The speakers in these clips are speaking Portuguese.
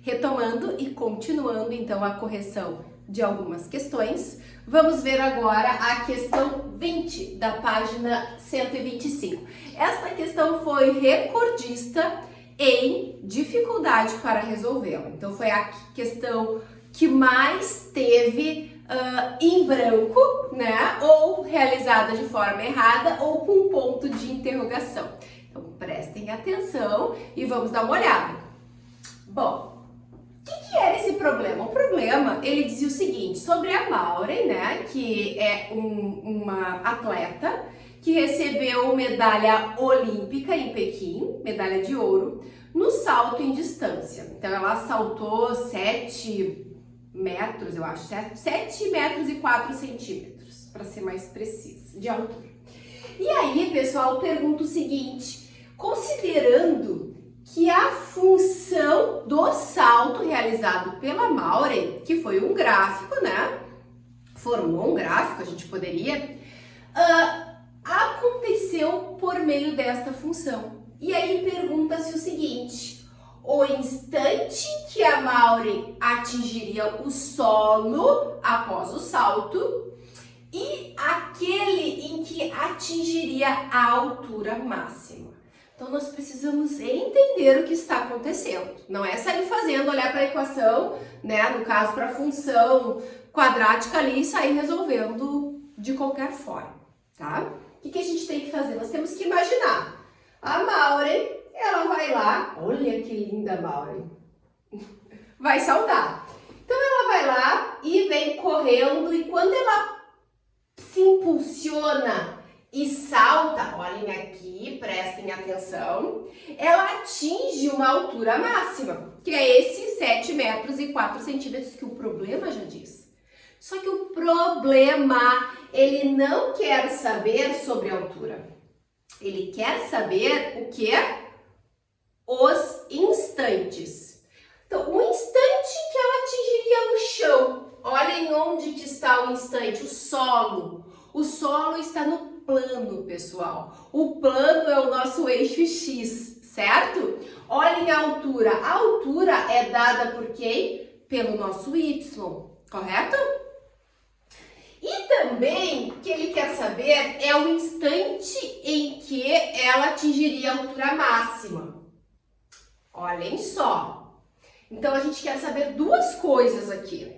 Retomando e continuando então a correção de algumas questões, vamos ver agora a questão 20 da página 125. Esta questão foi recordista em dificuldade para resolvê-la. Então foi a questão que mais teve em branco, né? Ou realizada de forma errada ou com um ponto de interrogação. Então prestem atenção e vamos dar uma olhada. Bom, o que era esse problema? O problema, ele dizia o seguinte, sobre a Maureen, né, que é uma atleta que recebeu medalha olímpica em Pequim, medalha de ouro, no salto em distância. Então ela saltou 7 metros, eu acho, 7 metros e 4 centímetros, para ser mais precisa, de altura. E aí, pessoal, pergunta o seguinte, considerando que a função do salto realizado pela Maureen, que foi um gráfico, né? Formou um gráfico, a gente poderia, aconteceu por meio desta função. E aí pergunta-se o seguinte, o instante que a Maureen atingiria o solo após o salto e aquele em que atingiria a altura máxima. Então, nós precisamos entender o que está acontecendo. Não é sair fazendo, olhar para a equação, né? No caso, para a função quadrática ali e sair resolvendo de qualquer forma, tá? O que a gente tem que fazer? Nós temos que imaginar. A Maureen, ela vai lá, olha que linda Maureen, vai saltar. Então, ela vai lá e vem correndo e quando ela se impulsiona e salta, olhem aqui, prestem atenção, ela atinge uma altura máxima, que é esse 7 metros e 4 centímetros que o problema já diz. Só que o problema, ele não quer saber sobre a altura. Ele quer saber o que? Os instantes. Então, o instante que ela atingiria o chão. Olhem onde que está o instante, o solo. O solo está no plano, pessoal. O plano é o nosso eixo X, certo? Olhem a altura. A altura é dada por quem? Pelo nosso Y, correto? E também, o que ele quer saber é o instante em que ela atingiria a altura máxima. Olhem só. Então, a gente quer saber duas coisas aqui.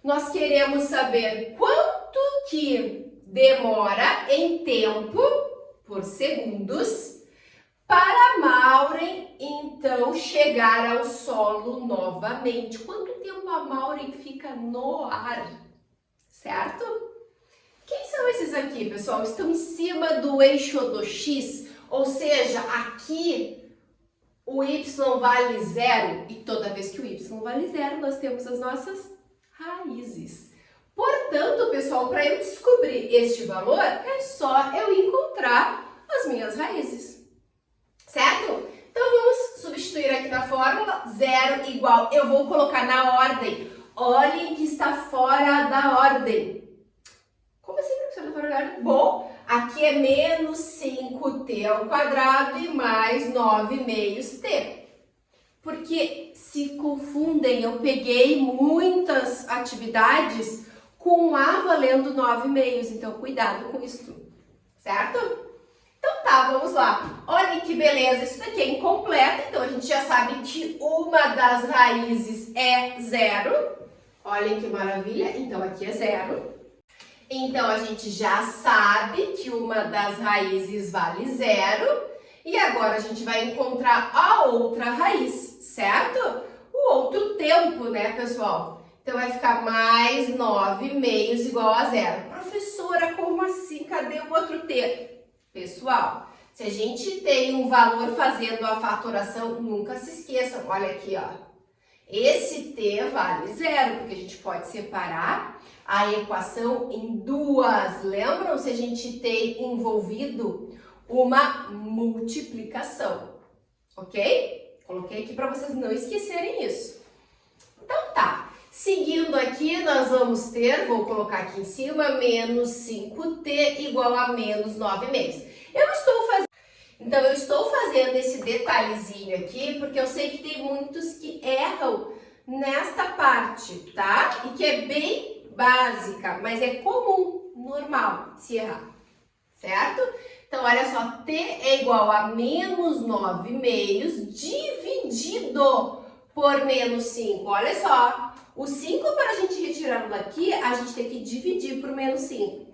Nós queremos saber quanto que demora em tempo, por segundos, para a Maureen, então, chegar ao solo novamente. Quanto tempo a Maureen fica no ar, certo? Quem são esses aqui, pessoal? Estão em cima do eixo do X, ou seja, aqui o Y vale 0, e toda vez que o Y vale 0, nós temos as nossas raízes. Portanto, pessoal, para eu descobrir este valor, é só eu encontrar as minhas raízes, certo? Então, vamos substituir aqui na fórmula, 0 igual, eu vou colocar na ordem. Olhem que está fora da ordem. Como assim, professora, fora da ordem? Bom, aqui é menos 5t ao quadrado e mais 9 meios t. Porque se confundem, eu peguei muitas atividades com A valendo 9 meios, então cuidado com isso, certo? Então tá, vamos lá. Olha que beleza, isso daqui é incompleto, então a gente já sabe que uma das raízes é 0. Olhem que maravilha, então aqui é 0. Então a gente já sabe que uma das raízes vale 0. E agora a gente vai encontrar a outra raiz, certo? O outro tempo, né, pessoal? Então, vai ficar mais 9 meios igual a 0. Professora, como assim? Cadê o outro t? Pessoal, se a gente tem um valor fazendo a fatoração, nunca se esqueçam. Olha aqui, ó. Esse t vale 0, porque a gente pode separar a equação em duas. Lembram se a gente tem envolvido uma multiplicação, ok? Coloquei aqui para vocês não esquecerem isso. Então tá, seguindo aqui nós vamos ter, vou colocar aqui em cima, menos 5t igual a menos 9 meios. Eu estou fazendo esse detalhezinho aqui porque eu sei que tem muitos que erram nesta parte, tá? E que é bem básica, mas é comum, normal, se errar, certo? Então, olha só, t é igual a menos 9 meios dividido por menos 5. Olha só, o 5 para a gente retirar daqui, a gente tem que dividir por menos 5.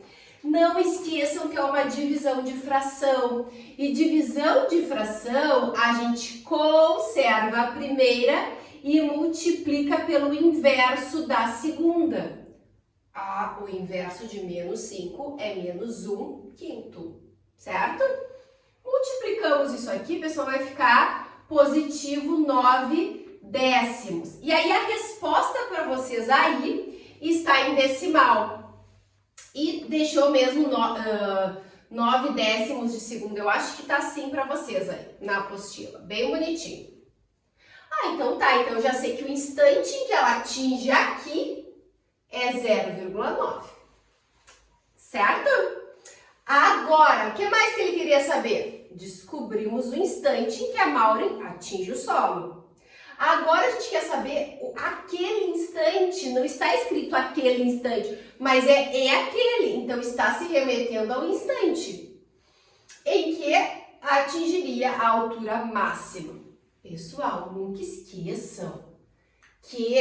Não esqueçam que é uma divisão de fração. E divisão de fração, a gente conserva a primeira e multiplica pelo inverso da segunda. O inverso de menos 5 é menos 1 quinto, certo? Multiplicamos isso aqui, pessoal, vai ficar positivo 9 décimos. E aí a resposta para vocês aí está em decimal. E deixou mesmo 9 décimos de segundo. Eu acho que tá assim para vocês aí, na apostila. Bem bonitinho. Então tá. Então eu já sei que o instante em que ela atinge aqui é 0,9. Certo? Agora, o que mais que ele queria saber? Descobrimos o instante em que a Maureen atinge o solo. Agora a gente quer saber aquele instante, não está escrito aquele instante, mas é aquele, então está se remetendo ao instante em que atingiria a altura máxima. Pessoal, nunca esqueçam que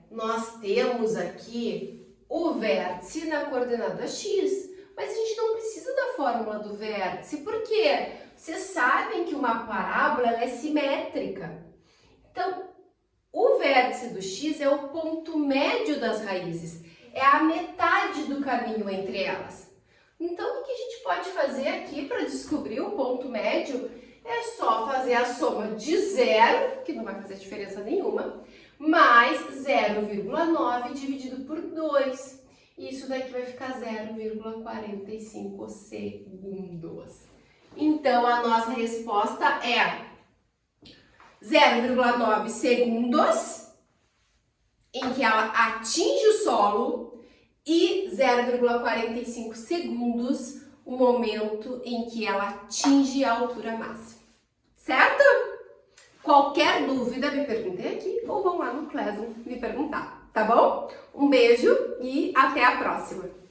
nós temos aqui o vértice na coordenada x, mas a gente não precisa da fórmula do vértice, porque vocês sabem que uma parábola ela é simétrica. Então, o vértice do x é o ponto médio das raízes, é a metade do caminho entre elas. Então, o que a gente pode fazer aqui para descobrir o ponto médio é só fazer a soma de 0, que não vai fazer diferença nenhuma, mais 0,9 dividido por 2. Isso daqui vai ficar 0,45 segundos. Então, a nossa resposta é 0,9 segundos em que ela atinge o solo e 0,45 segundos o momento em que ela atinge a altura máxima. Certo? Qualquer dúvida me perguntem aqui ou vão lá no Classroom me perguntar, tá bom? Um beijo e até a próxima!